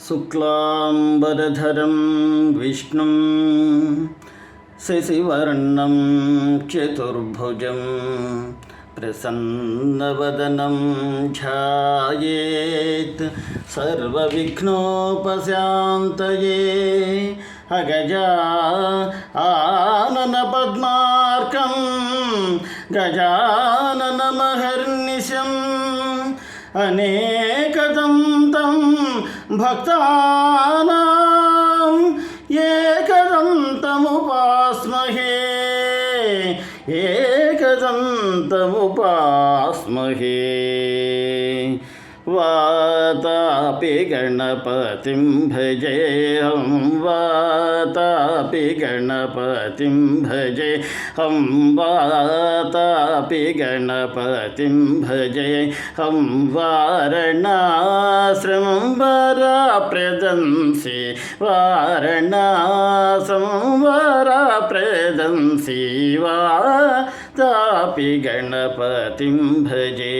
శుక్లాంబరధరం విష్ణుం శశివర్ణం చతుర్భుజం ప్రసన్నవదనం ధ్యాయేత్ సర్వవిఘ్నోపశాంతయే అగజా ఆనన పద్మార్కం గజాననమహర్నిశం అనేకదం తం భక్తానాం ఏకదంతముపాస్మహే ఏకదంతముపాస్మహే వాతాపి గణపతిం భజేహం వాతాపి గణపతిం భజేహం వాతాపి గణపతిం భజేహం వారణాశ్రం వరప్రదంసి వారణాసం వరప్రదంసి వాతాపి గణపతిం భజే